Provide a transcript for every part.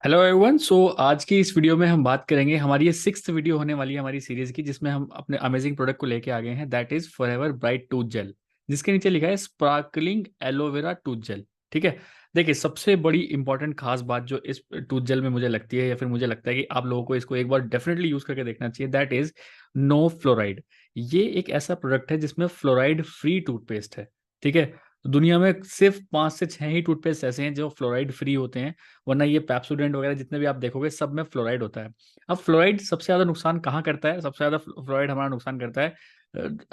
Hello everyone. आज की इस वीडियो में हम बात करेंगे, हमारी ये सिक्स्थ वीडियो होने वाली है हमारी सीरीज की, जिसमें हम अपने अमेजिंग प्रोडक्ट को लेके आ गए हैं। That is Forever bright tooth gel, जिसके नीचे लिखा है स्पार्कलिंग एलोवेरा टूथ जेल। ठीक है। देखिए, सबसे बड़ी इंपॉर्टेंट खास बात जो इस टूथ जेल में मुझे लगती है, या फिर मुझे लगता है कि आप लोगों को इसको एक बार डेफिनेटली यूज करके देखना चाहिए, दैट इज नो फ्लोराइड। ये एक ऐसा प्रोडक्ट है जिसमें फ्लोराइड फ्री टूथपेस्ट है। ठीक है। तो दुनिया में सिर्फ 5 से 6 ही टूथपेस्ट ऐसे हैं जो फ्लोराइड फ्री होते हैं, वरना ये पेप्सोडेंट वगैरह जितने भी आप देखोगे सब में फ्लोराइड होता है। अब फ्लोराइड सबसे ज्यादा नुकसान कहाँ करता है? सबसे ज्यादा फ्लोराइड हमारा नुकसान करता है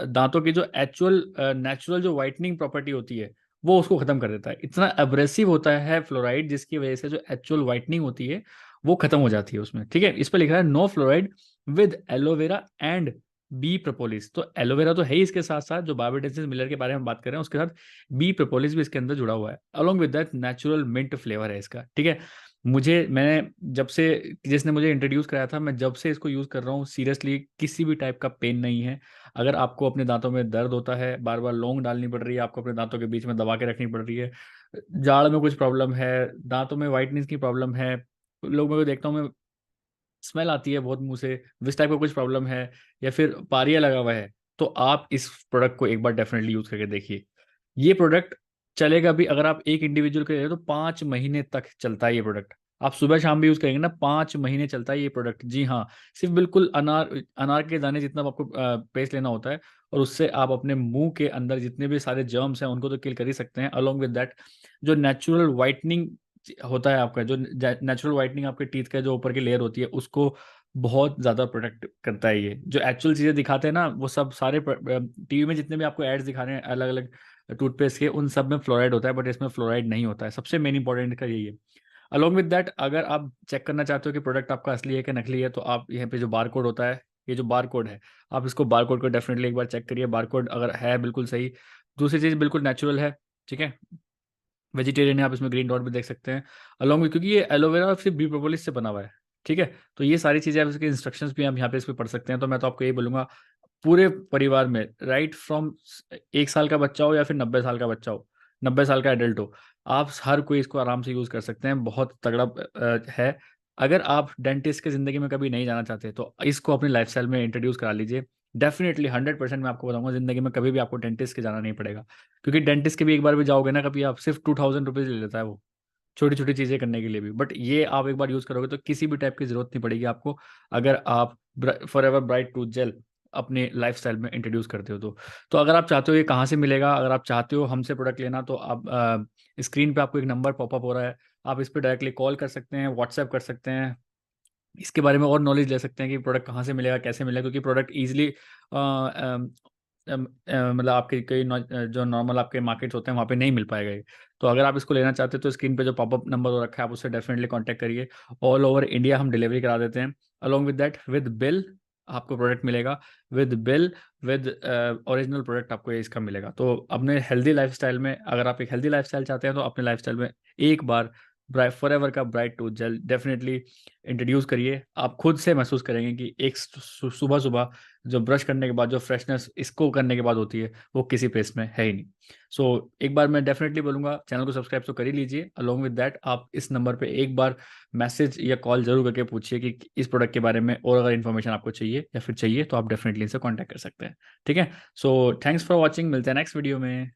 दांतों की जो एक्चुअल नेचुरल जो वाइटनिंग प्रॉपर्टी होती है, वो उसको खत्म कर देता है। इतना अब्रेसिव होता है फ्लोराइड, जिसकी वजह से जो एक्चुअल वाइटनिंग होती है वो खत्म हो जाती है उसमें। ठीक है। इस पर लिखा है no fluoride with aloe vera and bee propolis. तो एलोवेरा तो है ही, इसके साथ साथ जो बायोडेंसिस मिलर के बारे में बात कर रहे हैं उसके साथ बी प्रोपोलिस भी इसके अंदर जुड़ा हुआ है। Along with that natural mint flavour है इसका। ठीक है। मैंने जब से, जिसने मुझे इंट्रोड्यूस कराया था, मैं जब से इसको यूज़ कर रहा हूँ, सीरियसली किसी भी टाइप का पेन नहीं है। अगर आपको अपने दांतों में दर्द होता है, बार बार लौंग डालनी पड़ रही है, आपको अपने दांतों के बीच में दबा के रखनी पड़ रही है, जाड़ में कुछ प्रॉब्लम है, दांतों में वाइटनेस की प्रॉब्लम है, लोग मेरे को देखता हूँ मैं, स्मेल आती है बहुत मुंह से, इस टाइप का कुछ प्रॉब्लम है, या फिर पारिया लगा हुआ है, तो आप इस प्रोडक्ट को एक बार डेफिनेटली यूज करके देखिए। ये प्रोडक्ट चलेगा भी, अगर आप एक इंडिविजुअल के ले रहे हो तो 5 महीने तक चलता है ये प्रोडक्ट। आप सुबह शाम भी यूज करेंगे ना, 5 महीने चलता है ये प्रोडक्ट। जी हाँ। सिर्फ बिल्कुल अनार अनार के दाने जितना आपको पेस्ट लेना होता है, और उससे आप अपने मुंह के अंदर जितने भी सारे जर्म्स हैं उनको तो किल कर ही सकते हैं। अलोंग विद दैट, जो नेचुरल वाइटनिंग होता है आपका, जो नेचुरल वाइटनिंग आपके टीथ का जो ऊपर की लेयर होती है उसको बहुत ज्यादा प्रोटेक्ट करता है। ये जो एक्चुअल चीजें दिखाते हैं ना, वो सब सारे टीवी में जितने भी आपको एड्स दिखा रहे हैं अलग अलग टूथपेस्ट के, उन सब में फ्लोराइड होता है, बट इसमें फ्लोराइड नहीं होता है। सबसे मेन इंपॉर्टेंट का यही है। अलोंग विद दैट, अगर आप चेक करना चाहते हो कि प्रोडक्ट आपका असली है कि नकली है, तो आप यहाँ पे जो बार कोड होता है, ये जो बार कोड है, आप इसको बार कोड को डेफिनेटली एक बार चेक करिए। बार कोड अगर है बिल्कुल सही, दूसरी चीज बिल्कुल नेचुरल है। ठीक है। वेजिटेरियन है, आप इसमें ग्रीन डॉट भी देख सकते हैं अलॉन्ग में, क्योंकि ये एलोवेरा सिर्फ बी प्रोपोलिस से बना हुआ है। ठीक है। तो ये सारी चीज़ें आप इसके इंस्ट्रक्शंस भी आप यहाँ पे इस पे पढ़ सकते हैं। तो मैं तो आपको यही बोलूंगा, पूरे परिवार में, राइट फ्रॉम 1 साल का बच्चा हो या फिर 90 साल का बच्चा हो, 90 साल का एडल्ट हो, आप हर कोई इसको आराम से यूज़ कर सकते हैं। बहुत तगड़ा है। अगर आप डेंटिस्ट के ज़िंदगी में कभी नहीं जाना चाहते तो इसको अपनी लाइफस्टाइल में इंट्रोड्यूस करा लीजिए। डेफिनेटली 100% मैं आपको बताऊंगा, ज़िंदगी में कभी भी आपको डेंटिस्ट के जाना नहीं पड़ेगा। क्योंकि डेंटिस्ट के भी एक बार भी जाओगे ना कभी, आप सिर्फ 2000 रुपीज़ ले लेता है वो, छोटी छोटी चीज़ें करने के लिए भी। बट ये आप एक बार यूज़ करोगे तो किसी भी टाइप की ज़रूरत नहीं पड़ेगी आपको, अगर आप फॉरएवर ब्राइट टूथ जेल अपने लाइफस्टाइल में इंट्रोड्यूस करते हो तो अगर आप चाहते हो ये कहाँ से मिलेगा, अगर आप चाहते हो हमसे प्रोडक्ट लेना, तो आप स्क्रीन पे आपको एक नंबर पॉपअप हो रहा है, आप इस पर डायरेक्टली कॉल कर सकते हैं, व्हाट्सएप कर सकते हैं, इसके बारे में और नॉलेज ले सकते हैं कि प्रोडक्ट कहाँ से मिलेगा, कैसे मिलेगा। क्योंकि प्रोडक्ट ईजिली मतलब आपके कई जो नॉर्मल आपके मार्केट्स होते हैं वहाँ पे नहीं मिल पाएगा ये। तो अगर आप इसको लेना चाहते हो तो स्क्रीन पे जो पॉपअप नंबर हो रखा है आप उससे डेफिनेटली कांटेक्ट करिए। ऑल ओवर इंडिया हम डिलीवरी करा देते हैं। Along with that, with bill आपको प्रोडक्ट मिलेगा, with bill, with original product आपको ये इसका मिलेगा। तो अपने हेल्दी लाइफस्टाइल में, अगर आप एक हेल्दी लाइफस्टाइल चाहते हैं तो अपने लाइफस्टाइल में एक बार फॉरएवर का bright tooth gel definitely introduce करिए। आप खुद से महसूस करेंगे कि एक सुबह सुबह जो ब्रश करने के बाद जो फ्रेशनेस इसको करने के बाद होती है, वो किसी पेस्ट में है ही नहीं। एक बार मैं डेफिनेटली बोलूंगा, चैनल को सब्सक्राइब तो कर ही लीजिए। अलोंग विद दैट, आप इस नंबर पे एक बार मैसेज या कॉल जरूर करके पूछिए कि इस प्रोडक्ट के बारे में और अगर इन्फॉर्मेशन आपको चाहिए या फिर चाहिए तो आप डेफिनेटली इनसे कॉन्टैक्ट कर सकते हैं। ठीक है। थैंक्स फॉर वॉचिंग, मिलते हैं नेक्स्ट वीडियो में।